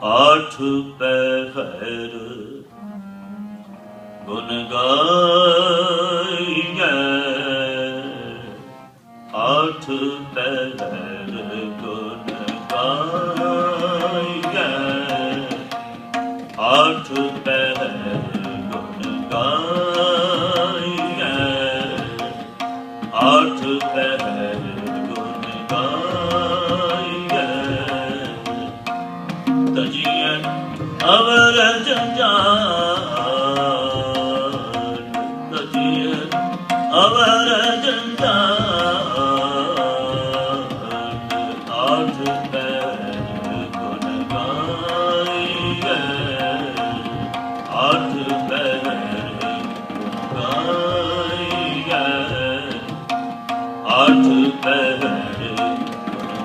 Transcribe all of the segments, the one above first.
आठ पहर गुन गाइए, आठ पहर गुन गाइए, आठ पहर गुन गाइए, आठ पहर गुन गाइए, तजिए अवर जंजाल, तजिए अवर जंजाल, आठ पैर गुन गाइए, आठ पैर गुन गाइए, आठ पैर गुन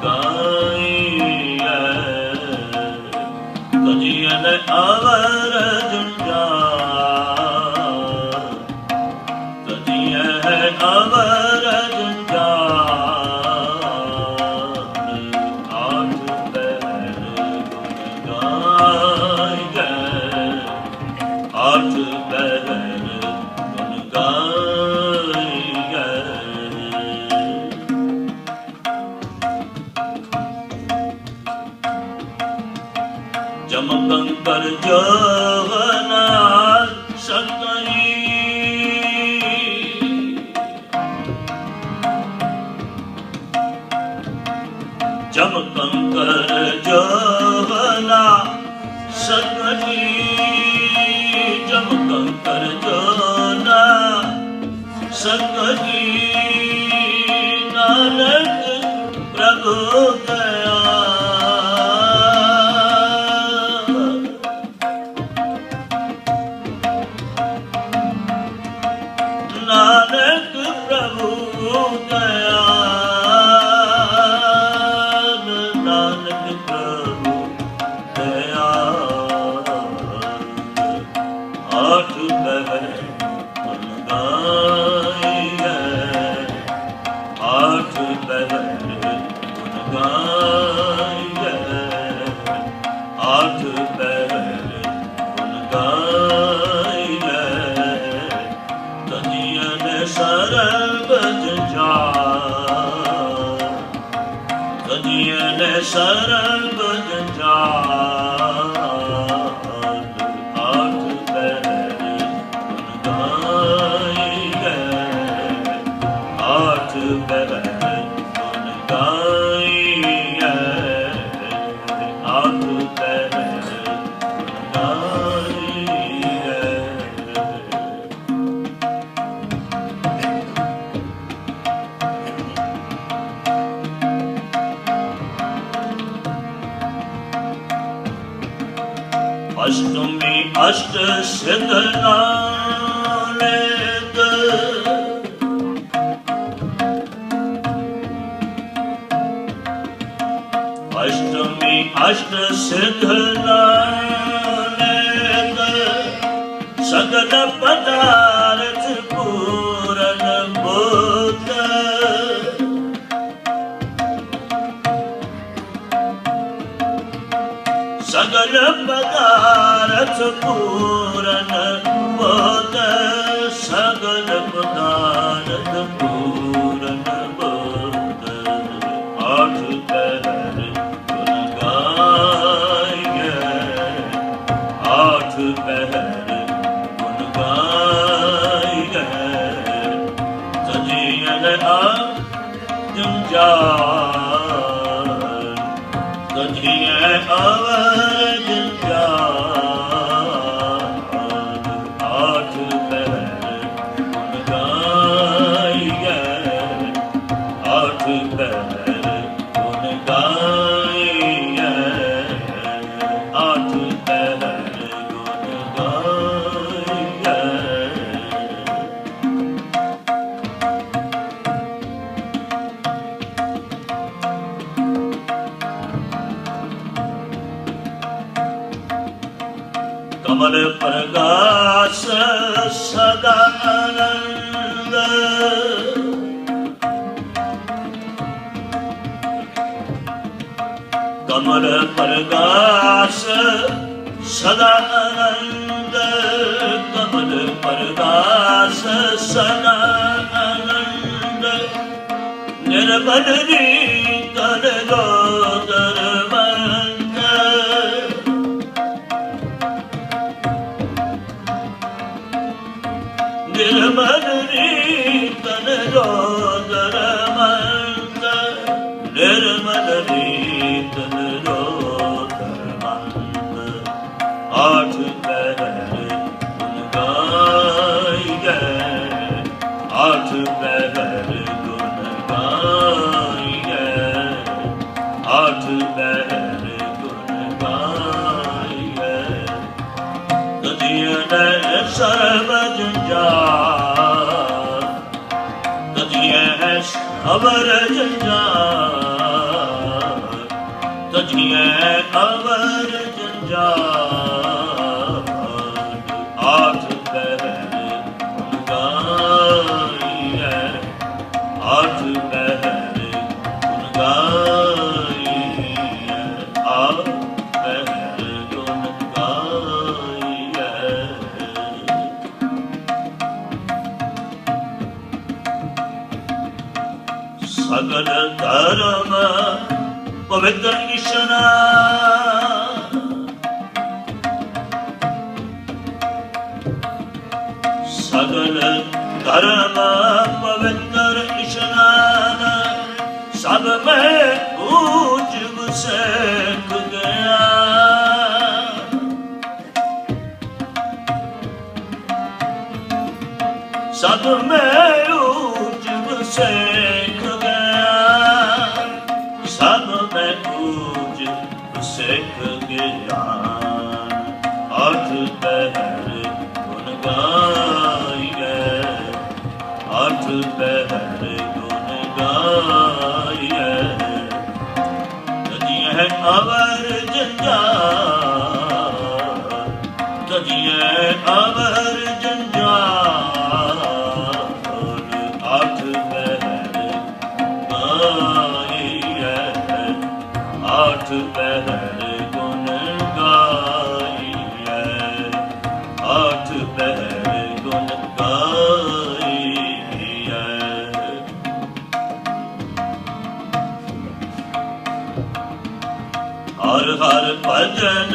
गाइए, तजिए अवर जंजाल, तजिए अवर जंजाल, आठ पैर गुन गाइए, आठ पैर गुन गाइए। जमकंकर जगन्नाथ सकरी, जमकंकर जगन्नाथ सकरी, जमकंकर जगन्नाथ सकरी, नानक प्रभु गया, नानक प्रभु गया, नानक प्रभु गया, आठ पहर गुन गाइए, आठ पहर गुन गाइए, आठ पहर गुन गाइए, तजिए सरब जंजाल, तजिए सरब जंजाल, आठ पैर गुन गाइए, आठ पैर गुन गाइए, आठ पैर गुन गाइए। अष्टमी अष्ट सिद्ध नालेत अष्टमी अष्ट सिद्ध नालेत सगल पदार्थ पूरन बुद्ध सगल पदार्थ पूरन बुद्ध सगल पदार्थ पूरन बुद्ध आठ पहर गुण गाइए आठ पहर गुण गाइए तजियन जंजाल तजिए अवर जंजाल आठ पहर गुण गाइए आठ पहर गुण गाइए आठ पहर गुण गाइए कमल प्रकाश सदानंद कमल प्रकाश सदानंद कमल प्रकाश सदानंद निर्मल कर दो दरबंद निर्मल कर दो दरबंद निर्मल कर दो दरबंद आठ पहर गुण गाइए आठ पहर गुण गाइए आठ पहर गुण गाइए तजियन सर्व जंजाल तजिए अवर जंजाल तजिए अवर जंजाल आठ पहर गुण गाइए आठ पहर गुण गाइए आठ पहर गुण गाइए सगल धर्म पवित्र स्नान सगल धर्म पवित्र स्नान सब में पूज सेक गया सब में पूज सेक गया सब में पूज सेक गया आठ पहर गुण गाइए आठ पहर गुण गाइए तजिए अवर जंजाल तजिए अवर जंजाल आठ पहर गाइए आठ पहर गुण गाइए आठ पहर गुण गाइए हर हर भजन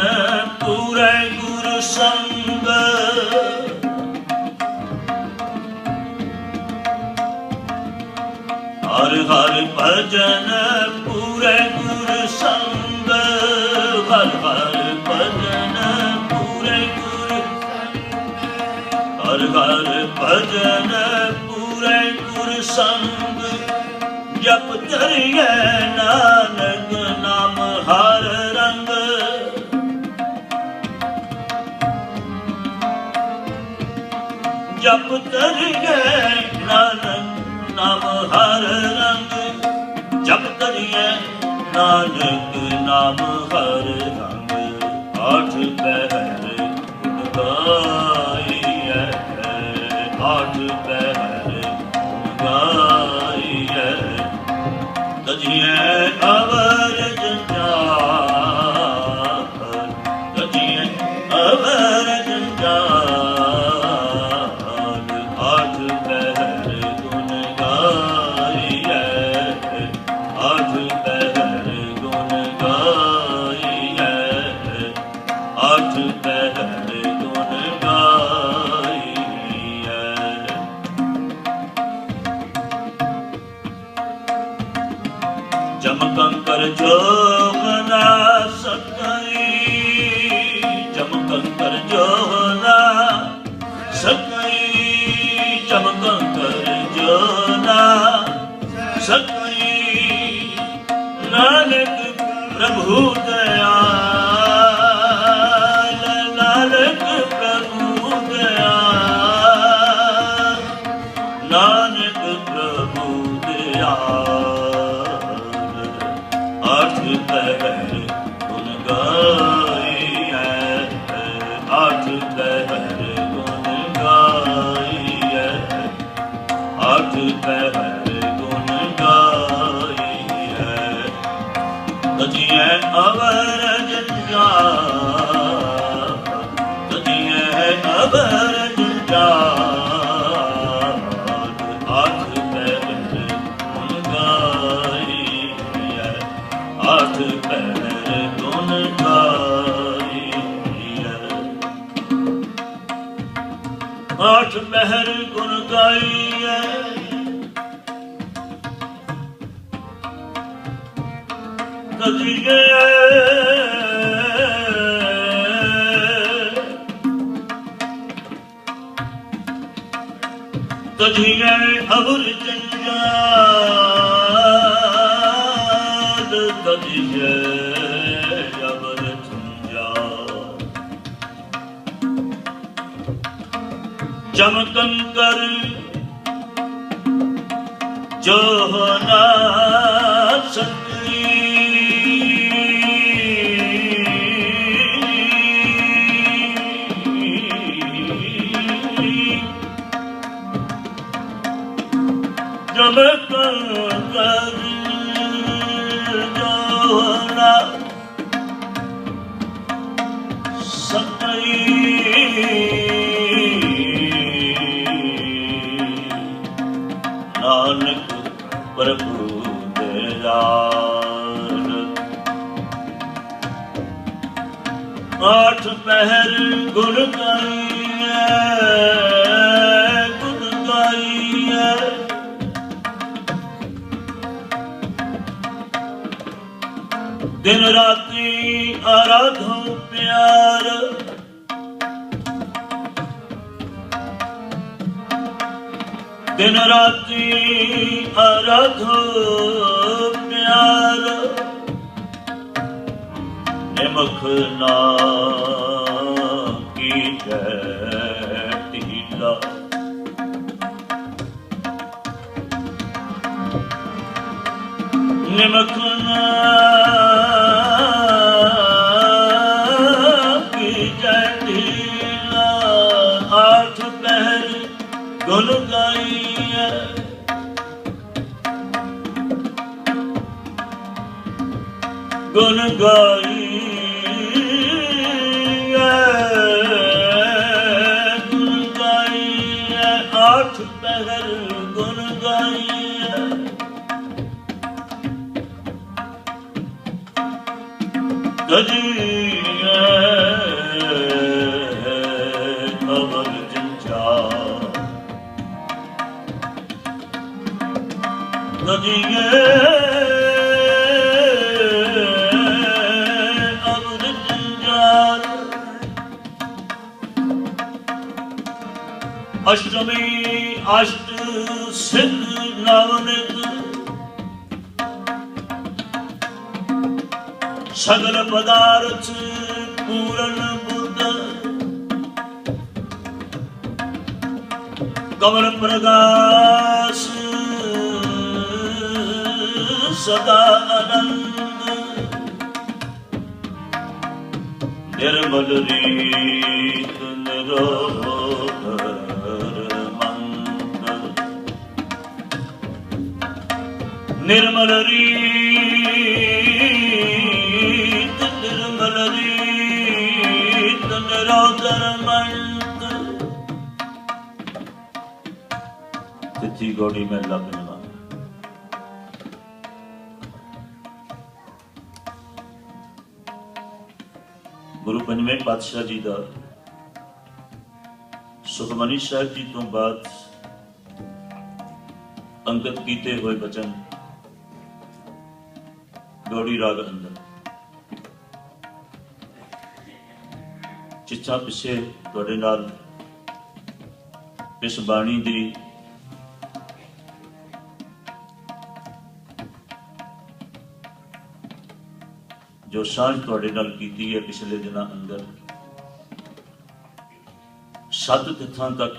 पूरे गुरु संग हर हर भजन पूरे गुरु संग हर हर भजन पूरे गुरु हर हर भजन पूरे गुरु संग जप करिए नानक नाम हर रंग ਜਪ ਤਰੀਏ ਨਾਨਕ ਨਾਮ ਹਰ ਰੰਗ, ਜਪ ਤਰੀਏ ਨਾਨਕ ਨਾਮ ਹਰ ਰੰਗ। ਆਠ ਪਹਿਰ ਗੁਣ ਗਾਈਐ, ਆਠ ਪਹਿਰ ਗੁਣ ਗਾਈਐ। ਤਜੀਐ ਅਵਰ ਜੰਜਾਲ, ਤਜੀਐ ਅਵਰ ਜੰਜਾਲ। ਆਠ ਪਹਿਰ ਗੁਣ ਗਾਈਐ, ਆਠ ਪਹਿਰ ਗੁਣ ਗਾਈਐ, ਆਠ ਪਹਿਰ ਗੁਣ ਗਾਈਐ। ਜਮ ਕੰਕਰ ਜੋਗ ਨਾ ਸਕਈ, ਜਮ ਕੰਕਰ ਜੋਗ ਨਾ ਸਕਈ, ਜਮ ਕੰਕਰ ਜੋਗ ਨਾ ਸਕਈ। ਨਾਨਕ ਪ੍ਰਭੂ ਦਇਆਲ, ਨਾਨਕ ਪ੍ਰਭੂ ਦਇਆਲ, ਨਾਨਕ ਪ੍ਰਭੂ ਦਇਆਲ। ਆਠ ਪਹਿਰ ਗੁਣ ਗਾਈਐ, ਆਠ ਪਹਿਰ ਗੁਣ ਗਾਈਐ, ਆਠ ਪਹਿਰ ਗੁਣ ਗਾਈਐ। ਤਜੀਐ ਅਵਰ ਜੰਜਾਲ, ਤਜੀਐ ਅਵਰ ਜੰਜਾਲ। ਆਠ ਪਹਿਰ ਗੁਣ ਗਾਈਐ, ਆਠ ਪਹਿਰ ਗੁਣ ਗਾਈਐ। ਆਠ ਪਹਿਰ ਗੁਣ ਗਾਈਐ, ਤਜੀਐ ਤਜੀਐ ਅਵਰ ਜੰਜਾਲ, ਤਜੀਐ ਅਵਰ ਜੰਜਾਲ। ਜਮ ਕੰਕਰ ਜੋ ਨਾ ਸਕਈ, ਜਮ ਕੰਕਰ ਜੋ ਨਾ ਸਕਈ। ਨਾਨਕ ਪ੍ਰਭੂ ਦਇਆਲ। ਆਠ ਪਹਿਰ ਗੁਣ ਗਾਈਐ, ਗੁਣ ਗਾਈਐ। ਦਿਨ ਰਾਤੀ ਆਰਾਧੋ ਪਿਆਰ, ਦਿਨ ਰਾਤੀ ਆਰਾਧੋ ਪਿਆਰ। ਨਿਮਖ ਨਾ ਕੀਜੈ ਢੀਲਾ, ਨਿਮਖ ਨਾ ਕੀਜੈ ਢੀਲਾ। ਆਠ ਪਹਿਰ ਗੁਣ ਗਾਈਐ, ਗੁਣ ਗਾਈਐ, ਗੁਣ ਗਾਈਐ। ਆਠ ਪਹਿਰ ਗੁਣ ਗਾਈਐ, ਤਜੀਐ ਅਵਰ ਜੰਜਾਲ, ਤਜੀਐ ਅਵਰ ਜੰਜਾਲ। ਅਸ਼ਟਮੀ ਅਸ਼ਟ ਸਿੱਧ ਨਵਨਿਤ, ਸਗਲ ਪਦਾਰਥ ਪੂਰਨ ਬੁੱਧ। कमल प्रकाश सदा आनंद, निर्मल रीत निरोधर मंद, निर्मल रीत निरोधर मंद। तिथि गौड़ी में लगन गुरु पंजवें पातशाह जी का सुखमनी साहिब जी तो बाद अंकित किए हुए बचन गौड़ी राग अंदर चिट्ठा पिछे तुहाडे नाल इस बाणी दी जो सांझ तुहाडे नाल कीती है पिछले दिनों अंदर 7 तिथां तक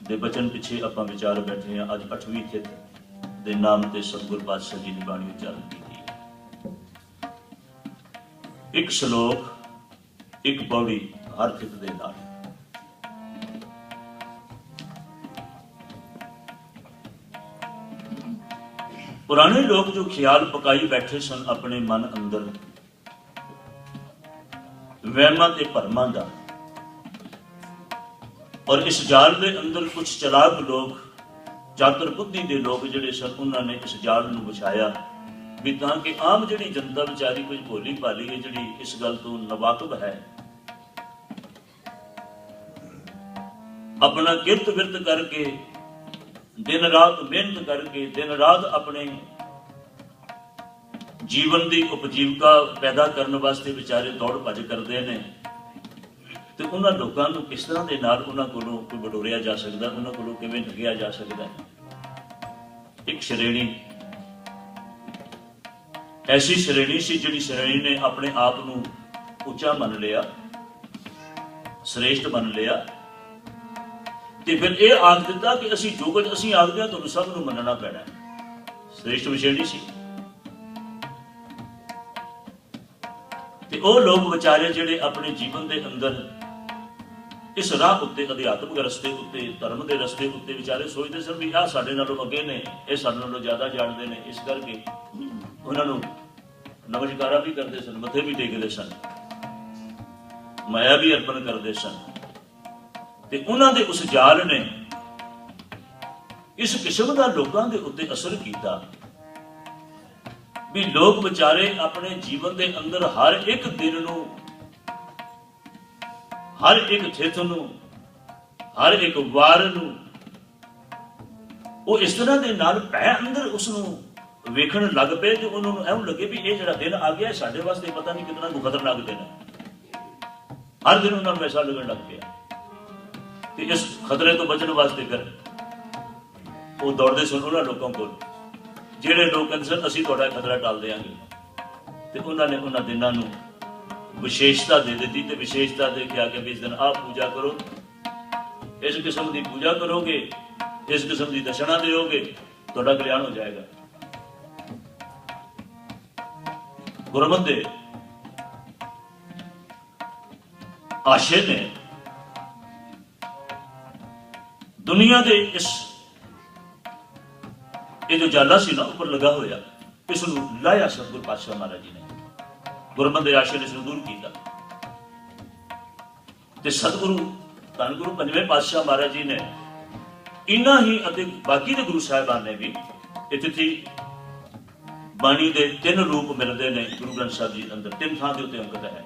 दे बचन पिछे आपां विचार बैठे हैं। अज 8वीं तिथ दे नाम ते सतगुर पातशाह जी ने बाणी उच्चारण की है। एक श्लोक एक पौड़ी हर तिथ दे नाल। पुराने लोग जो ख्याल पकाई बैठे सन अपने मन अंदर वहमां ते भरमां दा, और इस जाल के अंदर कुछ चलाक लोग चातुर बुद्धि के लोग जिहड़े सन उन्होंने इस जाल नूं विछाया भी ताकि आम जिहड़ी जनता विचारी कुछ भोली भाली है जिहड़ी इस गल तो नवाकब है, अपना किरत विरत करके दिन रात मेहनत करके दिन रात अपने जीवन की उपजीविका पैदा करने वास्ते बेचारे दौड़ भज करते हैं। तो उन्होंने लोगों को किस तरह के नाल उन्होंने कोलों कोई बटोरिया जा सकता, उन्होंने कोलों किवें ठगिया जा सकता है। एक श्रेणी ऐसी श्रेणी सी जिहड़ी श्रेणी ने अपने आप को उच्चा मन लिया, श्रेष्ठ मन लिया, तो फिर यह आख दिता कि असी जो कुछ असी आखते हैं तुहानूं सब नूं मनना पैना है। श्रेष्ठ श्रेणी सी। ते वो लोग बेचारे जिहड़े अपने जीवन के अंदर इस राह उत्ते अध्यात्मक रस्ते उत्ते धर्म के रस्ते उत्ते बेचारे सोचते सन भी आह साडे नालों अगे ने, ये साडे नालों ज्यादा जानते हैं, इस करके उन्होंने नमस्कारा भी करते सन, मथे भी टेकते सन, माया भी अर्पण करते सन। ते उन्होंने उस जाल ने इस किस्म का लोगों के उत्ते असर किया भी लोग बेचारे अपने जीवन के अंदर हर एक दिन नूं, हर एक थित नूं, हर एक वार नूं वो इस तरह के नाल भै अंदर उसनूं वेखण लग पे जो उन्होंने ऐं लगे भी ये जिहड़ा दिन आ गया साडे वास्ते पता नहीं कितना खतरनाक दिन है। हर दिन उन्होंने वैसा लगन लग गया। तो इस खतरे तो बचने वास्ते फिर वो दौड़ते सन उन्होंने लोगों को जिहड़े लोग कहते सन असीं तुहाडा खतरा टाल देंगे। तो उन्होंने उन्होंने दिनों नूं विशेषता दे दी। तो विशेषता दे के आके भी इस दिन आप पूजा करो, इस किस्म की पूजा करोगे, इस किस्म की दक्षिणा दोगे, तुहाडा कल्याण हो जाएगा। गुरमत दे आशे ने दुनिया के इस ये जो जाला सी ना ऊपर लगा होया, इसनूं लाया सतगुर पातशाह महाराज जी ने, गुरमत के आशे ने इसनूं दूर किया। ते सतगुरु धन गुरु पंजवें पातशाह महाराज जी ने इन्ना ही अते बाकी दे गुरु साहिबान ने भी इत्थे बाणी के 3 रूप मिलते हैं गुरु ग्रंथ साहिब जी अंदर, 3 थां के उत्ते अंकित है।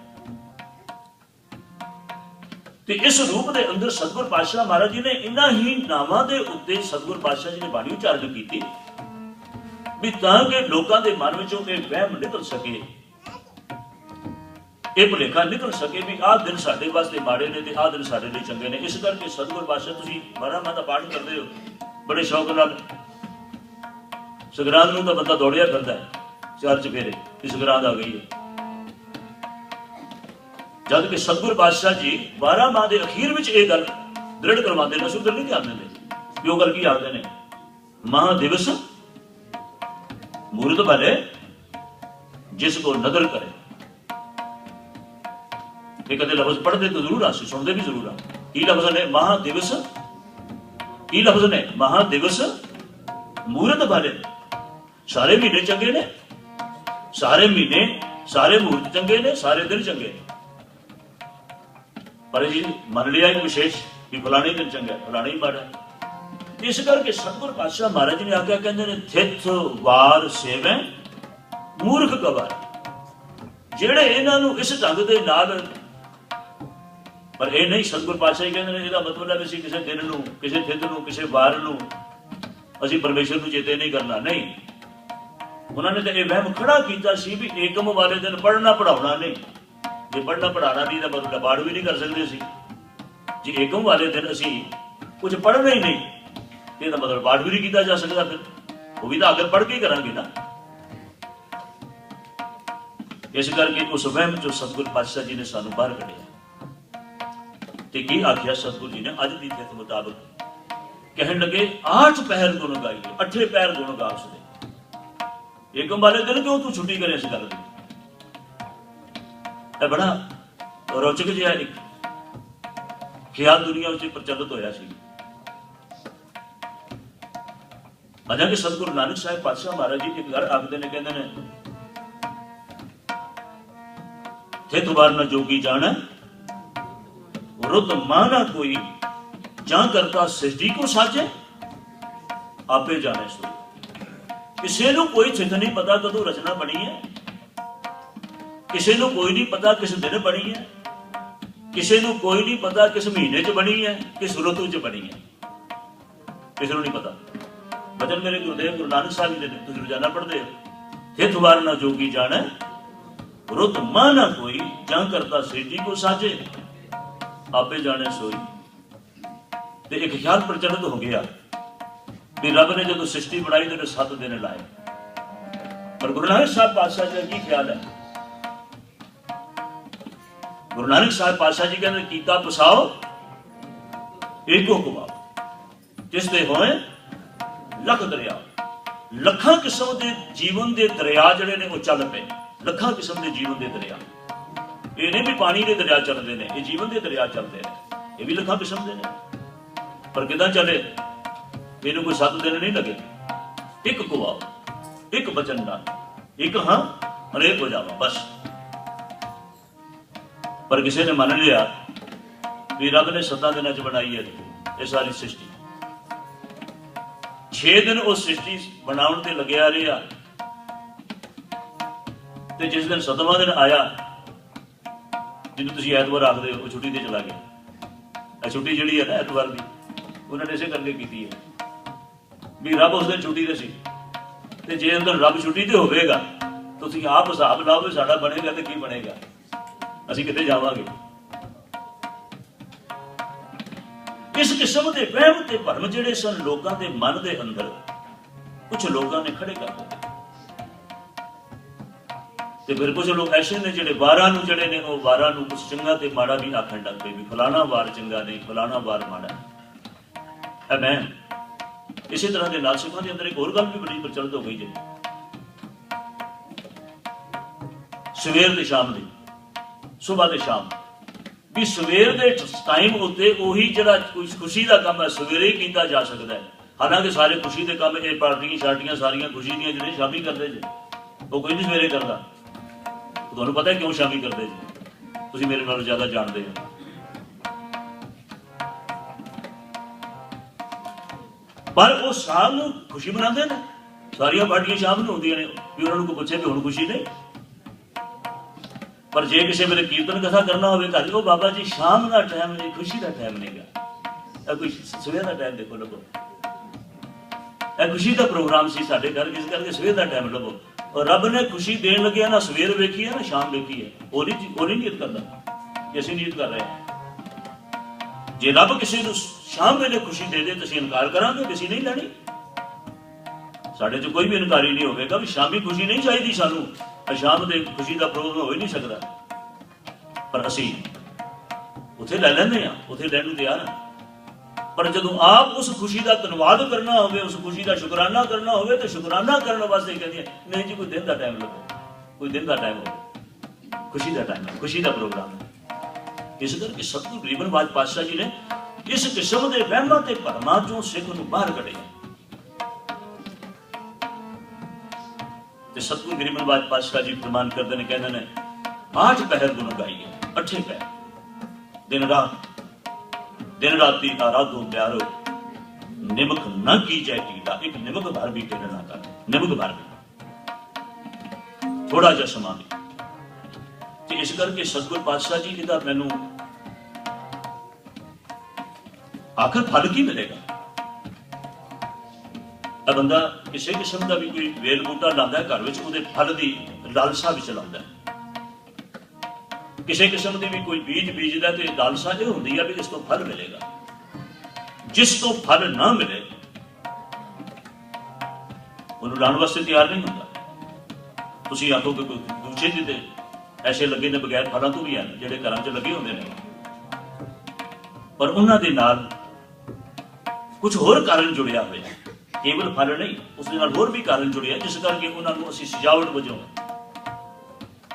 ते इस रूप के अंदर सतगुर पातशाह महाराज जी ने इन्ना ही नावां दे उत्ते सतगुर पातशाह जी ने बाणी उच्चारण की भी ताकि लोगों के मन विचों ये वहम निकल सके, ये भुलेखा निकल सके भी आह दिन साडे वास्ते माड़े ने ते आह दिन साडे लई चंगे ने। इस करके सतगुर पातशाह तुसीं 12 माह दा पाठ करदे हो बड़े शौक नाल। संगरांद नूं तां बंदा दौड़िया फिरदा है 4 चफेरे कि संगरांद आ गई है, जबकि सतगुर पातशाह जी 12 माह के अखीर में यह गल ਦ੍ਰਿੜ ਕਰਵਾਉਂਦੇ ਨੇ, ਸੁਧਰ ਨਹੀਂ ਕਰਦੇ ਨੇ। ਵੀ ਉਹ ਗੱਲ ਕੀ ਆਖਦੇ ਨੇ, ਮਹਾ ਦਿਵਸ ਮੂਰਤ ਭਲੇ ਜਿਸ ਕੋ ਨਦਰ ਕਰੇ। ਇਹ ਕਦੇ ਲਫ਼ਜ਼ ਪੜ੍ਹਦੇ ਤਾਂ ਜ਼ਰੂਰ ਆ, ਸੁਣਦੇ ਵੀ ਜ਼ਰੂਰ ਆ। ਕੀ ਲਫ਼ਜ਼ ਨੇ, ਮਹਾ ਦਿਵਸ, ਕੀ ਲਫ਼ਜ਼ ਨੇ, ਮਹਾ ਦਿਵਸ ਮੂਰਤ ਭਲੇ। ਸਾਰੇ ਮਹੀਨੇ ਚੰਗੇ ਨੇ, ਸਾਰੇ ਮਹੀਨੇ, ਸਾਰੇ ਮੂਰਤ ਚੰਗੇ ਨੇ, ਸਾਰੇ ਦਿਨ ਚੰਗੇ ਨੇ। ਪਰ ਜੀ ਮੰਨ ਲਿਆ ਇੱਕ ਵਿਸ਼ੇਸ਼ ਵੀ ਫਲਾਣੇ ਦਿਨ ਚੰਗਾ, ਫਲਾਣੇ ਹੀ ਮਾੜਾ। ਇਸ ਕਰਕੇ ਸਤਿਗੁਰ ਪਾਤਸ਼ਾਹ ਮਹਾਰਾਜ ਜੀ ਨੇ ਆਖਿਆ, ਕਹਿੰਦੇ ਨੇ ਥਿਤ ਵਾਰ ਸੇਵੈ ਮੂਰਖ ਗਵਾਰ। ਜਿਹੜੇ ਇਹਨਾਂ ਨੂੰ ਇਸ ਢੰਗ ਦੇ ਨਾਲ, ਪਰ ਇਹ ਨਹੀਂ ਸਤਿਗੁਰ ਪਾਤਸ਼ਾਹ ਜੀ ਕਹਿੰਦੇ ਨੇ ਇਹਦਾ ਮਤਲਬ ਹੈ ਵੀ ਅਸੀਂ ਕਿਸੇ ਦਿਨ ਨੂੰ, ਕਿਸੇ ਥਿਤ ਨੂੰ, ਕਿਸੇ ਵਾਰ ਨੂੰ ਅਸੀਂ ਪਰਮੇਸ਼ਰ ਨੂੰ ਚੇਤੇ ਨਹੀਂ ਕਰਨਾ, ਨਹੀਂ। ਉਹਨਾਂ ਨੇ ਤਾਂ ਇਹ ਵਹਿਮ ਖੜਾ ਕੀਤਾ ਸੀ ਵੀ ਏਕਮ ਵਾਲੇ ਦਿਨ ਪੜ੍ਹਨਾ ਪੜ੍ਹਾਉਣਾ ਨਹੀਂ। ਜੇ ਪੜ੍ਹਨਾ ਪੜ੍ਹਾਉਣਾ ਨਹੀਂ ਤਾਂ ਮਤਲਬ ਪਾਠ ਵੀ ਨਹੀਂ ਕਰ ਸਕਦੇ ਸੀ। ਜੇ ਏਕਮ ਵਾਲੇ ਦਿਨ ਅਸੀਂ ਕੁਝ ਪੜ੍ਹਨਾ ਹੀ ਨਹੀਂ, ਇਹਦਾ ਮਤਲਬ ਪਾਠ ਵੀ ਨਹੀਂ ਕੀਤਾ ਜਾ ਸਕਦਾ। ਫਿਰ ਉਹ ਵੀ ਤਾਂ ਅਗਰ ਪੜ੍ਹ ਕੇ ਕਰਾਂਗੇ ਨਾ। ਇਸ ਕਰਕੇ ਉਸ ਵਹਿਮ ਚੋਂ ਸਤਿਗੁਰ ਪਾਤਸ਼ਾਹ ਜੀ ਨੇ ਸਾਨੂੰ ਬਾਹਰ ਕੱਢਿਆ। ਤੇ ਕੀ ਆਖਿਆ ਸਤਿਗੁਰ ਜੀ ਨੇ ਅੱਜ ਦੀ ਥਿਤ ਮੁਤਾਬਕ, ਕਹਿਣ ਲੱਗੇ 8 ਪਹਿਰ ਗੁਣ ਗਾਈਏ, 8 ਪਹਿਰ ਗੁਣ ਗਾ ਉਸਦੇ। ਏਕਮ ਵਾਲੇ ਦਿਨ ਕਿਉਂ ਤੂੰ ਛੁੱਟੀ ਕਰੇ ਇਸ ਗੱਲ ਦੀ? ਇਹ ਬੜਾ ਰੋਚਕ ਜਿਹਾ ਇੱਕ ਖਿਆਲ ਦੁਨੀਆ ਵਿੱਚ ਪ੍ਰਚਲਿਤ ਹੋਇਆ ਸੀ। ਅਜਾ ਕਿ ਸਤਿਗੁਰੂ ਨਾਨਕ ਸਾਹਿਬ ਪਾਤਸ਼ਾਹ ਮਹਾਰਾਜ ਜੀ ਇੱਕ ਗੱਲ ਆਖਦੇ ਨੇ, ਕਹਿੰਦੇ ਨੇ ਥਿਤ ਵਾਰ ਨ ਜੋਗੀ ਜਾਣਾ ਰੁੱਤ ਮਾਨਾ ਕੋਈ, ਜਾਂ ਕਰਤਾ ਸ੍ਰਿਸ਼ਟੀ ਕੋ ਸਾਜੇ ਆਪੇ ਜਾਣੇ ਸੋ। ਕਿਸੇ ਨੂੰ ਕੋਈ ਥਿਤ ਨਹੀਂ ਪਤਾ ਕਦੋਂ ਰਚਨਾ ਬਣੀ ਹੈ, ਕਿਸੇ ਨੂੰ ਕੋਈ ਨਹੀਂ ਪਤਾ ਕਿਸ ਦਿਨ ਬਣੀ ਹੈ, ਕਿਸੇ ਨੂੰ ਕੋਈ ਨਹੀਂ ਪਤਾ ਕਿਸ ਮਹੀਨੇ 'ਚ ਬਣੀ ਹੈ, ਕਿਸ ਰੁੱਤ 'ਚ ਬਣੀ ਹੈ, ਕਿਸੇ ਨੂੰ ਨਹੀਂ ਪਤਾ। ਬਚਨ ਮੇਰੇ ਗੁਰਦੇਵ ਗੁਰੂ ਨਾਨਕ ਸਾਹਿਬ ਜੀ ਦੇ ਤੁਸੀਂ ਰੋਜ਼ਾਨਾ ਪੜ੍ਹਦੇ ਹੋ, ਥਿਤ ਵਾਰ ਨਾ ਜੋਗੀ ਜਾਣੈ ਰੁੱਤ ਮਾਂ ਨਾ ਕੋਈ, ਜਾਂ ਕਰਤਾ ਸ੍ਰਿਸ਼ਟੀ ਕੋ ਸਾਜੇ ਆਪੇ ਜਾਣੇ ਸੋਈ। ਤੇ ਇੱਕ ਖਿਆਲ ਪ੍ਰਚਲਿਤ ਹੋ ਗਿਆ ਵੀ ਰੱਬ ਨੇ ਜਦੋਂ ਸ੍ਰਿਸ਼ਟੀ ਬਣਾਈ ਤੇ 7 ਦਿਨ ਲਾਏ। ਪਰ ਗੁਰੂ ਨਾਨਕ ਸਾਹਿਬ ਪਾਤਸ਼ਾਹ ਜੀ ਦਾ ਕੀ ਖਿਆਲ ਹੈ? ਗੁਰੂ ਨਾਨਕ ਸਾਹਿਬ ਪਾਤਸ਼ਾਹ ਜੀ ਕਹਿੰਦੇ ਕੀਤਾ ਪਸਾਓ ਏਕੋ ਕਮਾਓ, ਜਿਸ ਦੇ ਹੋਏ ਲੱਖ ਦਰਿਆ। ਲੱਖਾਂ ਕਿਸਮ ਦੇ ਜੀਵਨ ਦੇ ਦਰਿਆ ਜਿਹੜੇ ਨੇ ਉਹ ਚੱਲ ਪਏ, ਲੱਖਾਂ ਕਿਸਮ ਦੇ ਜੀਵਨ ਦੇ ਦਰਿਆ। ਇਹ ਨਹੀਂ ਵੀ ਪਾਣੀ ਦੇ ਦਰਿਆ ਚੱਲਦੇ ਨੇ, ਇਹ ਜੀਵਨ ਦੇ ਦਰਿਆ ਚੱਲਦੇ ਨੇ, ਇਹ ਵੀ ਲੱਖਾਂ ਕਿਸਮ ਦੇ ਨੇ। ਪਰ ਕਿੱਦਾਂ ਚੱਲੇ? ਇਹਨੂੰ ਕੋਈ 7 ਦਿਨ ਨਹੀਂ ਲੱਗੇ। ਇੱਕ ਕੁਆਓ, ਇੱਕ ਬਚਨ ਨਾਲ, ਇੱਕ ਹਾਂ ਅਨੇਕ ਹੋ ਜਾਵਾ, ਬਸ। ਪਰ ਕਿਸੇ ਨੇ ਮੰਨ ਲਿਆ ਵੀ ਰੱਬ ਨੇ 7 ਦਿਨਾਂ 'ਚ ਬਣਾਈ ਹੈ ਇਹ ਸਾਰੀ ਸ੍ਰਿਸ਼ਟੀ। 6 ਦਿਨ ਉਹ ਸ੍ਰਿਸ਼ਟੀ ਬਣਾਉਣ ਤੇ ਲੱਗਿਆ ਰਿਹਾ, ਤੇ ਜਿਸ ਦਿਨ 7ਵਾਂ ਦਿਨ ਆਇਆ, ਜਿਹਨੂੰ ਤੁਸੀਂ ਐਤਵਾਰ ਆਖਦੇ ਹੋ, ਉਹ ਛੁੱਟੀ ਤੇ ਚਲਾ ਗਿਆ। ਇਹ ਛੁੱਟੀ ਜਿਹੜੀ ਹੈ ਨਾ ਐਤਵਾਰ ਦੀ, ਉਹਨਾਂ ਨੇ ਇਸੇ ਕਰਕੇ ਕੀਤੀ ਹੈ ਵੀ ਰੱਬ ਉਸ ਦਿਨ ਛੁੱਟੀ ਤੇ ਸੀ। ਤੇ ਜੇ ਉਸ ਦਿਨ ਰੱਬ ਛੁੱਟੀ ਤੇ ਹੋਵੇਗਾ, ਤੁਸੀਂ ਆਪ ਹਿਸਾਬ ਲਾਓ ਵੀ ਸਾਡਾ ਬਣੇਗਾ ਤੇ ਕੀ ਬਣੇਗਾ, ਅਸੀਂ ਕਿੱਥੇ ਜਾਵਾਂਗੇ। ਇਸ ਕਿਸਮ ਦੇ ਵਹਿਮ ਤੇ ਭਰਮ ਜਿਹੜੇ ਸਨ ਲੋਕਾਂ ਦੇ ਮਨ ਦੇ ਅੰਦਰ, ਕੁਝ ਲੋਕਾਂ ਨੇ ਖੜੇ ਕਰ ਦਿੱਤੇ। ਤੇ ਫਿਰ ਕੁਝ ਲੋਕ ਐਸੇ ਨੇ ਜਿਹੜੇ ਵਾਰਾਂ ਨੂੰ, ਜਿਹੜੇ ਨੇ ਉਹ ਵਾਰਾਂ ਨੂੰ ਕੁਝ ਚੰਗਾ ਤੇ ਮਾੜਾ ਵੀ ਆਖਣ ਲੱਗ ਪਏ ਵੀ ਫਲਾਣਾ ਵਾਰ ਚੰਗਾ ਨਹੀਂ, ਫਲਾਣਾ ਵਾਰ ਮਾੜਾ। ਹੈ ਮੈਂ ਇਸੇ ਤਰ੍ਹਾਂ ਦੇ ਨਾਲ ਸਿੱਖਾਂ ਦੇ ਅੰਦਰ ਇੱਕ ਹੋਰ ਗੱਲ ਵੀ ਬੜੀ ਪ੍ਰਚਲਿਤ ਹੋ ਗਈ ਜੀ, ਸਵੇਰ ਤੇ ਸ਼ਾਮ ਦੀ, ਸੁਬਾਹ ਤੇ ਸ਼ਾਮ ਵੀ ਸਵੇਰ ਦੇ ਟਾਈਮ ਉੱਤੇ ਉਹੀ ਜਿਹੜਾ ਖੁਸ਼ੀ ਦਾ ਕੰਮ ਹੈ ਸਵੇਰੇ ਹੀ ਕੀਤਾ ਜਾ ਸਕਦਾ ਹੈ। ਹਾਲਾਂਕਿ ਸਾਰੇ ਖੁਸ਼ੀ ਦੇ ਕੰਮ, ਇਹ ਪਾਰਟੀਆਂ ਸ਼ਾਰਟੀਆਂ ਸਾਰੀਆਂ ਖੁਸ਼ੀ ਦੀਆਂ ਜਿਹੜੇ ਸ਼ਾਮੀ ਕਰਦੇ ਜੀ, ਉਹ ਕੋਈ ਨਹੀਂ ਸਵੇਰੇ ਕਰਦਾ। ਤੁਹਾਨੂੰ ਪਤਾ ਕਿਉਂ ਸ਼ਾਮੀ ਕਰਦੇ ਜੀ? ਤੁਸੀਂ ਮੇਰੇ ਨਾਲੋਂ ਜ਼ਿਆਦਾ ਜਾਣਦੇ ਹੋ। ਪਰ ਉਹ ਸ਼ਾਮ ਨੂੰ ਖੁਸ਼ੀ ਮਨਾਉਂਦੇ ਨੇ, ਸਾਰੀਆਂ ਪਾਰਟੀਆਂ ਸ਼ਾਮ ਨੂੰ ਹੁੰਦੀਆਂ ਨੇ, ਵੀ ਉਹਨਾਂ ਨੂੰ ਕੋਈ ਪੁੱਛੇ ਵੀ ਹੁਣ ਖੁਸ਼ੀ ਨਹੀਂ। ਪਰ ਜੇ ਕਿਸੇ ਵੇਲੇ ਕੀਰਤਨ ਕਥਾ ਕਰਨਾ ਹੋਵੇ ਘਰ, ਉਹ ਬਾਬਾ ਜੀ ਸ਼ਾਮ ਦਾ ਟਾਈਮ ਨਹੀਂ, ਖੁਸ਼ੀ ਦਾ ਟਾਈਮ ਨਹੀਂਗਾ, ਕੋਈ ਸਵੇਰ ਦਾ ਟਾਈਮ ਦੇਖੋ ਲੱਭੋ। ਇਹ ਖੁਸ਼ੀ ਦਾ ਪ੍ਰੋਗਰਾਮ ਸੀ ਸਾਡੇ ਘਰ, ਇਸ ਕਰਕੇ ਸਵੇਰ ਦਾ ਟਾਈਮ ਲੱਭੋ। ਔਰ ਰੱਬ ਨੇ ਖੁਸ਼ੀ ਦੇਣ ਲੱਗਿਆ ਨਾ ਸਵੇਰ ਵੇਖੀ ਹੈ ਨਾ ਸ਼ਾਮ ਵੇਖੀ ਹੈ, ਉਹ ਨਹੀਂ ਨੀਅਤ ਕਰਦਾ ਕਿ ਅਸੀਂ ਨੀਅਤ ਕਰ ਰਹੇ ਹਾਂ। ਜੇ ਰੱਬ ਕਿਸੇ ਨੂੰ ਸ਼ਾਮ ਵੇਲੇ ਖੁਸ਼ੀ ਦੇ ਦੇ ਤਾਂ ਅਸੀਂ ਇਨਕਾਰ ਕਰਾਂਗੇ ਕਿ ਅਸੀਂ ਨਹੀਂ ਲੈਣੀ। ਸਾਡੇ 'ਚ ਕੋਈ ਵੀ ਇਨਕਾਰੀ ਨਹੀਂ ਹੋਵੇਗਾ ਵੀ ਸ਼ਾਮੀ ਖੁਸ਼ੀ ਨਹੀਂ ਚਾਹੀਦੀ ਸਾਨੂੰ, ਸ਼ਾਮ ਦੇ ਖੁਸ਼ੀ ਦਾ ਪ੍ਰੋਗਰਾਮ ਹੋ ਹੀ ਨਹੀਂ ਸਕਦਾ। ਪਰ ਅਸੀਂ ਉੱਥੇ ਲੈ ਲੈਂਦੇ ਹਾਂ, ਉੱਥੇ ਲੈਣ ਨੂੰ ਤਿਆਰ ਹਾਂ। पर जदों आप उस खुशी का धन्यवाद करना हो, उस खुशी का शुकराना करना हो, तो शुकराना करने वास्ते कहती है नहीं जी कोई दिन का टाइम लगो, कोई दिन का टाइम हो, खुशी का टाइम है, खुशी का प्रोग्राम है। इस करके सतगुरु गरीबनवाज पातशाह जी ने इस किस्म के वहमां ते भरमां चों सिख नूं बाहर कढिया। सतगुरु गरीबनवाज पातशाह जी फरमान करते हैं, कहते हैं 8 पहर गुण गाइए, 8 पहर दिन राती आराधो प्यारो, निमक न की जाए टीला, एक निमक भर भी टेढ़ ना कर, निमक भर भी थोड़ा जा समा भी। इस करके सतगुरु पातशाह जी का मैनू आखिर फल की मिलेगा। बंदा किसी किस्म का भी कोई वेल बूटा लाता घर में, उसके फल की लालसा भी लाता है। किसी किस्म की भी कोई बीज बीजदा तो लालसा यह होंगी है भी इस तो फल मिलेगा। जिस तो फल ना मिले उन्होंने लाने वास्ते तैयार नहीं होता। तुसीं आखो कि कोई दूसरे जी ऐसे लगे ने बगैर फलों तो भी हैं जिहड़े घरां च लगे होंदे ने, पर उन्हां दे नाल कुछ होर कारण जुड़िया होया, केवल फल नहीं, उसके नाल होर भी कारण जुड़िया, जिस करके उन्होंने असीं सजावट वजों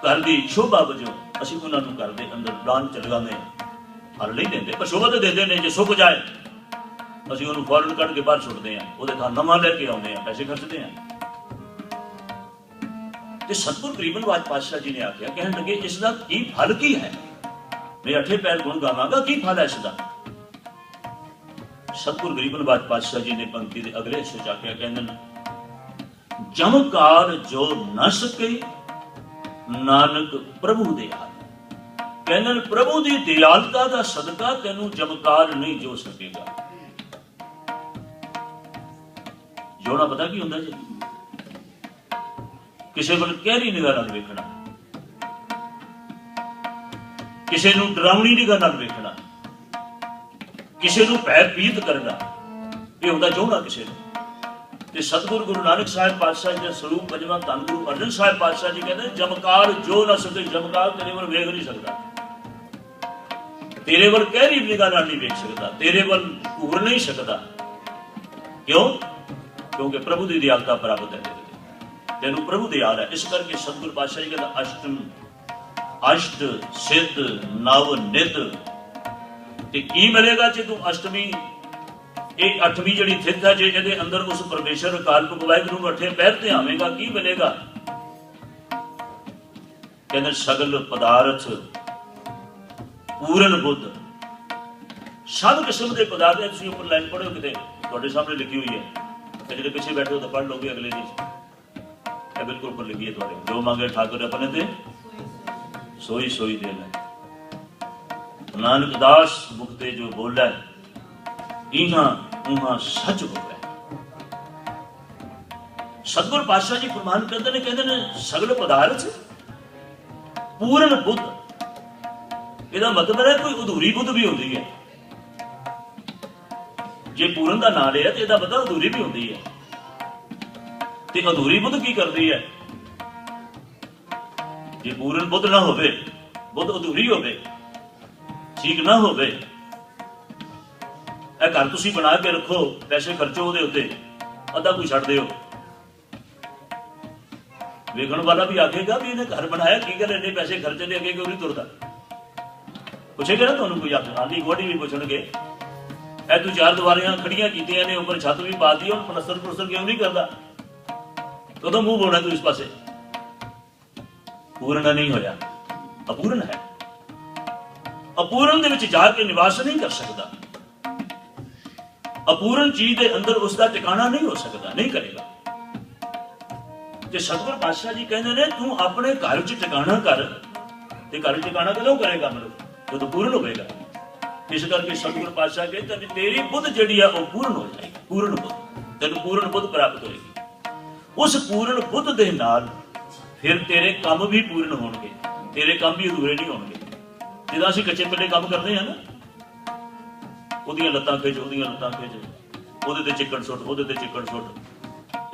घर की शोभा वजों असीं उन्होंने घर के अंदर डांन च लगाने, फल नहीं देंगे पर शोभा तो देते हैं। जो सुक जाए असीं उन्होंने फौरन कढ़ के बाहर सुटते हैं, वो थां नवां लैके आउंदे हैं, पैसे खर्चते हैं। तो सतगुरु गरीबनवाज पातशाह जी ने आख्या, कहने लगे इसका की फल की है, मैं 8 पैर गुण गावांगा, की फल है इसका। सतगुरु गरीबनवाज पातशाह जी ने पंक्ति के अगले हिस्से च आख्या, कहंदे जमकार जो न सके नानक प्रभु दयाल, कहंदे प्रभु की दयालता का सदका तेनू जमकार नहीं जो सकेगा। जोना पता की हुंदा जी, किसी को गहरी निगाह नाल वेखना, किसी को डरावनी निगाह नाल वेखना, किसी को भय भीत करना, यह होंदा जोना किसी को। ते सतगुरु गुरु नानक साहिब पातशाह जी स्वरूप पंजवां धन गुरु अर्जन साहिब पातशाह जी कहते हैं जमकार जो ना सके, जमकार तेरे वल वेख नहीं सकता, तेरे वल गहरी निगाह नाल नहीं वेख सकता, तेरे वल घूर नहीं सकता। क्यों? क्योंकि प्रभु की दयालता प्राप्त है, तेनू प्रभु दयाल है। इस करके सतगुरु पातशाह जी कहता अष्ट सिद्ध नव नित, ते की मिलेगा जे तू अष्टमी ये 8वीं जिहड़ी थित है, जे इहदे अंदर उस परमेश्वर अकाल पुरख वाहिगुरू नूं 8 पैर ते आवेगा, की मिलेगा? कहंदे सगल पदार्थ पूर्ण बुद्ध, सब किस्म के पदार्थ है। तुसीं ऊपर लाइन पढ़ो किते, तुहाडे सामने लिखी हुई है, जिहड़े पिछे बैठे हो तो पढ़ लोगे अगले दिन, बिल्कुल ऊपर लिखी है तुहाडे, जो मांगे ठाकुर अपने ते सोई सोई देना। नानक दास मुख ते जो बोला इहां उहां सच हो गए। सतगुरु पातशाह जी फरमान करते ने, कहते ने सगल पदार्थ पूर्ण बुद्ध, ਇਹਦਾ मतलब है कोई अधूरी बुद्ध भी होती है। जे पूर्ण का नाम लिया तो ਇਹਦਾ मतलब अधूरी भी होती है। ते अधूरी बुद्ध की करती है? जे पूर्ण बुद्ध ना होवे, बुद्ध अधूरी होवे, ठीक ना होवे, घर तुसी बना के रखो, पैसे खर्चो ਉਹਦੇ ਉੱਤੇ, ਅੱਧਾ ਕੋਈ ਛੱਡ ਦਿਓ, ਵੇਖਣ ਵਾਲਾ ਵੀ ਆਖੇਗਾ ਵੀ ਇਹਨੇ घर बनाया की गल ਇੰਨੇ पैसे खर्चे ਦੇ, ਅੱਗੇ ਕਿਉਂ ਨਹੀਂ ਤੁਰਦਾ? ਪੁੱਛੇਗਾ ਨਾ ਤੁਹਾਨੂੰ ਕੋਈ, ਆਂਢੀ ਗੁਆਂਢੀ ਵੀ ਪੁੱਛਣਗੇ ਇਹ ਤੂੰ 4 ਦੀਵਾਰੀਆਂ ਖੜੀਆਂ ਕੀਤੀਆਂ ਨੇ, ਉੱਪਰ ਛੱਤ ਵੀ ਪਾਤੀ, ਹੁਣ ਪਲਸਤਰ ਪੁਲਸਤਰ ਕਿਉਂ ਨਹੀਂ ਕਰਦਾ? ਕਦੋਂ ਮੂੰਹ ਬੋਣਾ ਤੂੰ ਇਸ ਪਾਸੇ? ਪੂਰਨ ਨਹੀਂ ਹੋਇਆ, ਅਪੂਰਨ ਹੈ। ਅਪੂਰਨ ਦੇ ਵਿੱਚ ਜਾ ਕੇ ਨਿਵਾਸ ਨਹੀਂ ਕਰ ਸਕਦਾ, अपूर्ण चीज के अंदर उसका टिकाना नहीं हो सकता, नहीं करेगा। ते सतगुरु पातशाह जी कहते हैं तू अपने घर च टिकाना कर, ते घर टिकाना कदों करेगा मतलब जब पूर्ण होगा। इस करके सतगुरु पातशाह कहते हैं तेरी बुद्ध जिहड़ी है वह पूर्ण हो जाएगी, पूर्ण बुद्ध, तेन पूर्ण बुद्ध प्राप्त होएगी। उस पूर्ण बुद्ध के नाल फिर तेरे काम भी पूर्ण होणगे, तेरे काम भी अधूरे नहीं होणगे। जिदा असीं कच्चे पल्ले काम करते हैं ना, ਉਹਦੀਆਂ ਲੱਤਾਂ ਖਿੱਚ, ਉਹਦੀਆਂ ਲੱਤਾਂ ਖਿੱਚ, ਉਹਦੇ ਤੇ ਚਿੱਕੜ ਸੁੱਟ, ਉਹਦੇ ਤੇ ਚਿੱਕੜ ਸੁੱਟ,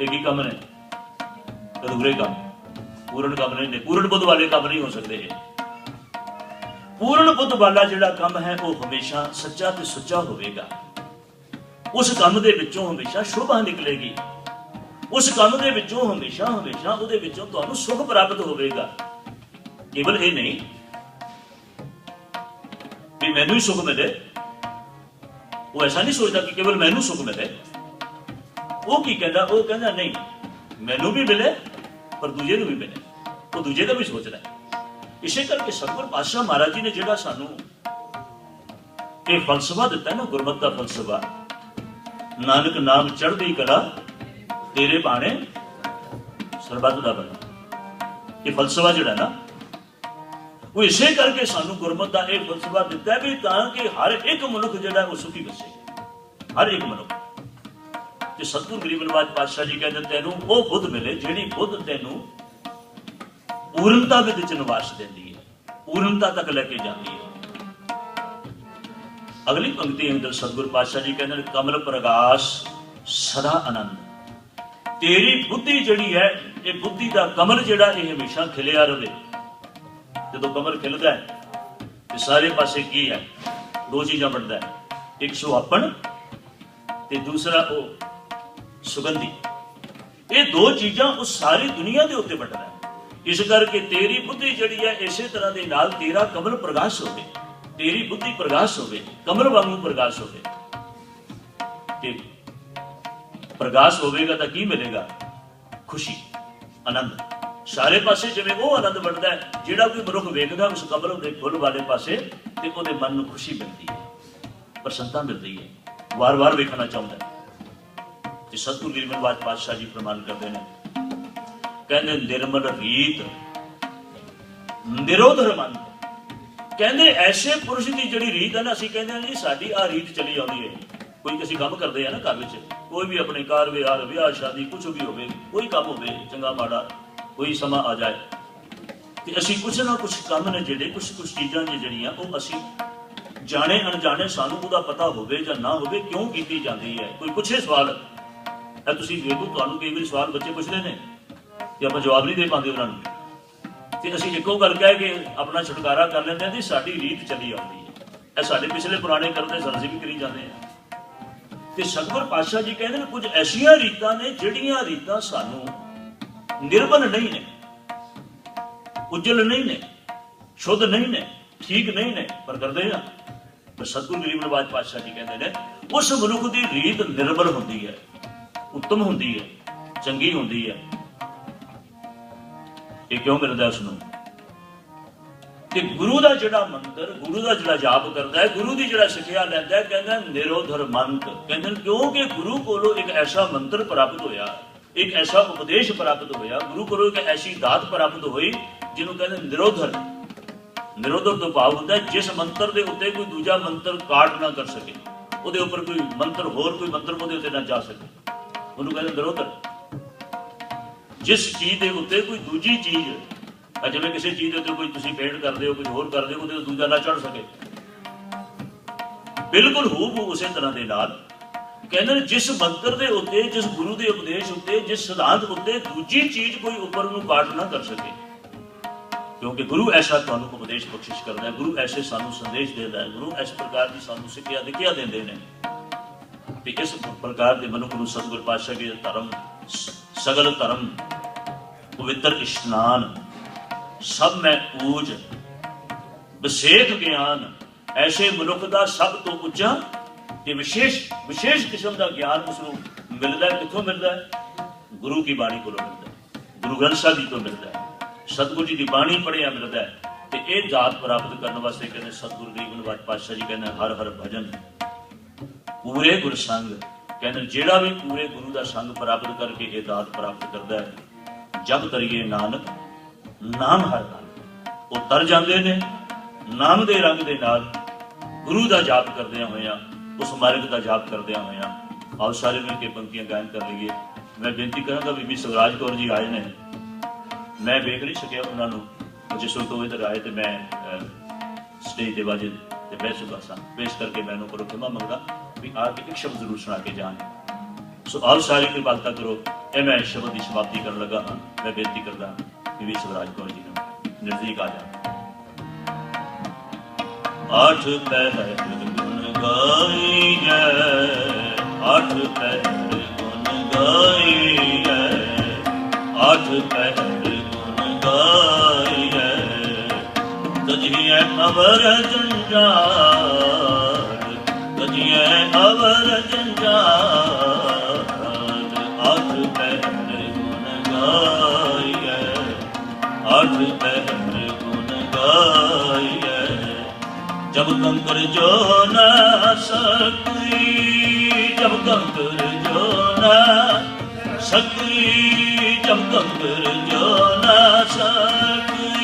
ਇਹ ਕੀ ਕੰਮ ਨੇ? ਅਧੂਰੇ ਕੰਮ, ਪੂਰਨ ਕੰਮ ਨਹੀਂ ਨੇ, ਪੂਰਨ ਬੁੱਧ ਵਾਲੇ ਕੰਮ ਨਹੀਂ ਹੋ ਸਕਦੇ। ਪੂਰਨ ਬੁੱਧ ਵਾਲਾ ਜਿਹੜਾ ਕੰਮ ਹੈ ਉਹ ਹਮੇਸ਼ਾ ਸੱਚਾ ਤੇ ਸੁੱਚਾ ਹੋਵੇਗਾ। उस काम दे विचों हमेशा शोभा निकलेगी, उस काम दे विचों हमेशा हमेशा उहदे विचों तुहानूं सुख प्राप्त होवेगा। केवल ये नहीं भी मैनू ही सुख मिले, वो ऐसा नहीं सोचता कि केवल मैनू सुख मिले। वो की कहता, वो कहता नहीं मैनू भी मिले पर दूजे नूं भी मिले, वो दूजे का भी सोचता है। इसे करके सतगुर पातशाह महाराज जी ने जिहड़ा सानू ये फलसफा दिता है ना, गुरमत का फलसफा, नानक नाम चढ़दी कला तेरे बाणे सरबत दा बना, ये फलसफा जिहड़ा ना वो इसे करके सानू गुरमत का यह फलसफा दिता है भी ताकि हर एक मनुख जिहड़ा वो सुखी बसे, हर एक मनुख। ते सतगुर गरीब नवाज पातशाह जी कहते तेनू वो बुद्ध मिले जिहड़ी बुद्ध तेनू पूर्णता विच निवास देती है, पूर्णता तक लेके जाती है। अगली पंक्ति अंदर सतगुर पातशाह जी कहते कमल प्रकाश सदा आनंद, तेरी बुद्धि जिहड़ी है ये बुद्धि का कमल जिहड़ा ये हमेशा खिलिया रहे। जो कमल खिलता है तो सारे पासे की है, दो चीज़ां बनता है, एक सुहापन ते दूसरा वो सुगंधी। ये दो चीज़ां उस सारी दुनिया के उत्ते बनता है। इस करके तेरी बुद्धि जिहड़ी है इसे तरह के नाल तेरा कमल प्रकाश होवे, तेरी बुद्धि प्रकाश होवे, कमल वांगू प्रकाश होवे। ते प्रकाश होवेगा तो की मिलेगा? खुशी, आनंद। सारे पासे जिवें वो आनंद बनता है जिहड़ा कोई मनुख वेखदा उस कमल के फुल वाले पासे ते उहदे मन नूं खुशी मिलती है, प्रसन्नता मिलती है, वार वार वेखना चाहुंदा है। ते सतगुर गरीब नवाज पातशाह जी प्रमाण करते हैं, कहते निर्मल रीत निरोधर मन, कहते ऐसे पुरुष की जिहड़ी रीत है ना, असीं कहते हैं जी साडी आ रीत चली आउंदी है। कोई असीं काम करते हैं ना घर विच, कोई भी अपने कार विहार विआह शादी कुछ भी होवे, कोई काम होवे चंगा माड़ा कोई समा आ जाए तो असी कुछ ना कुछ काम ने जिहड़े कुछ कुछ चीज़ां ने जिहड़ियां वो असी जाने अनजाने सानू उहदा पता होवे जां ना होवे क्यों कीती जाती है। कोई पुछे सवाल है, तुसीं देखो तुहानूं कई वारी सवाल बच्चे पुछदे ने कि आपां जवाब नहीं दे पांदे उन्हां नूं, ते असीं इक्को गल कह के अपना छुटकारा कर लैंदे हां कि साडी रीत चली आउंदी है, ਇਹ साडे पिछले पुराने करदे सन, असीं भी करी जांदे हां। ते सतगुर पातशाह जी कहंदे ने कुछ ऐसियां रीतां ने जिहड़ियां रीतां सानू निर्मल नहीं ने, उज्जल नहीं ने, शुद्ध नहीं ने, ठीक नहीं ने, पर करते हैं। पर सतगुर गरीब नवाज पातशाह जी कहते हैं उस मनुख की रीत निर्मल होती है, उत्तम होती है, चंगी होती है। ये क्यों मिलता है उसनों? कि गुरु का जिहड़ा मंत्र, गुरु का जिहड़ा जाप करता है, गुरु की जिहड़ा सिक्ख्या लैंदा है, कहते निरोधर मंत्र। कहते क्योंकि गुरु कोलों एक ऐसा मंत्र प्राप्त होया, एक ऐसा उपदेश प्राप्त होया, गुरु कोलों एक ऐसी दात प्राप्त हुई जिन्हों कहते निरोधर। निरोधर तो भाव होता है जिस मंत्र के उत्ते कोई दूजा मंत्र काट ना कर सके, उहदे उपर कोई मंत्र होर कोई मंत्र उहदे उत्ते ना जा सके, उन्होंने कहते निरोधर। जिस चीज के उत्ते कोई दूजी चीज, जिवें किसी चीज के उत्ते कोई तुसीं पेंट करदे हो, कुछ होर करदे हो, उहदे दूजा ना चढ़ सके, बिल्कुल हूबहू उसे तरह के नाल कहते जिस मंत्र के उत्ते, जिस गुरु के उपदेश उत्ते, जिस सिद्धांत उत्ते दूजी चीज कोई उपर नूं काट ना कर सके। क्योंकि गुरु ऐसा तुहानूं उपदेश बख्शिश करता है, गुरु ऐसे सानू संदेश देता है, गुरु इस प्रकार की सानू सिक्ख्या दिख्या देंदे ने। ते इस प्रकार के मनुख नूं सतगुर पातशाह के धर्म सगल धर्म पवित्र इशनान सब में पूज विशेष ज्ञान, ऐसे मनुख का सब तो उच्चा ते विशेष किस्म का ज्ञान उसनूं मिलता है। कित्थों मिलता है? गुरु की बाणी को मिलता है, गुरु ग्रंथ साहिब जी को मिलता है, सतगुरु जी की बाणी पढ़िया मिलता है। तो यह दात प्राप्त करने वास्ते कहते सतगुरु गरीब नवाज पातशाह जी कहते हर हर भजन पूरे गुरसंग, कहते जिहड़ा भी पूरे गुरु का संग प्राप्त करके ये दात प्राप्त करता है, जब करिए नानक नाम हर नाम, वो तर जाते हैं नाम के रंग के नाल गुरु का जाप करदे होया, उस मार्ग का जाप करदे होया। आओ सारे मिलकर पंक्तियां गायन कर लीए। मैं बेनती करांगा बीबी सवराज कौर जी आए ने, मैं वेख नहीं सकिया उन्होंने, जिस वक्त वो इधर आए तो मैं स्टेज के बाजे बह चुका सा, पेश करके मैं उन्होंने क्षमा मंगदा भी आके एक शब्द जरूर सुना के जान। सो आओ सारी कृपालता करो, ये मैं शब्द की समाप्ति कर लगा हाँ। मैं बेनती करदा बीबी सवराज कौर जी ने नजदीक आ जाए। आठ पहर गुण गाई जय आठ पहर गुण गाइए, आठ पहर गुण गाइए। तजिए अवर जंजाल, तजिए अवर जंजाल। आठ पहर गुण गाइए, आठ पहर गुण गाइए। जब कंकर जो न सकी, जब कंकर जो न सकी, जब कंकर जो न सकी।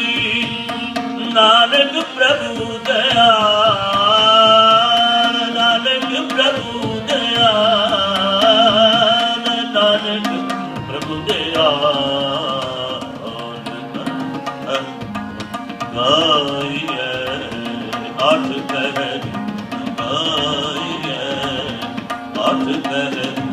नानक प्रभु दयाल, नानक प्रभु दयाल, नानक प्रभु दयाल। गाइए आठ पहर गाइए, आठ पहर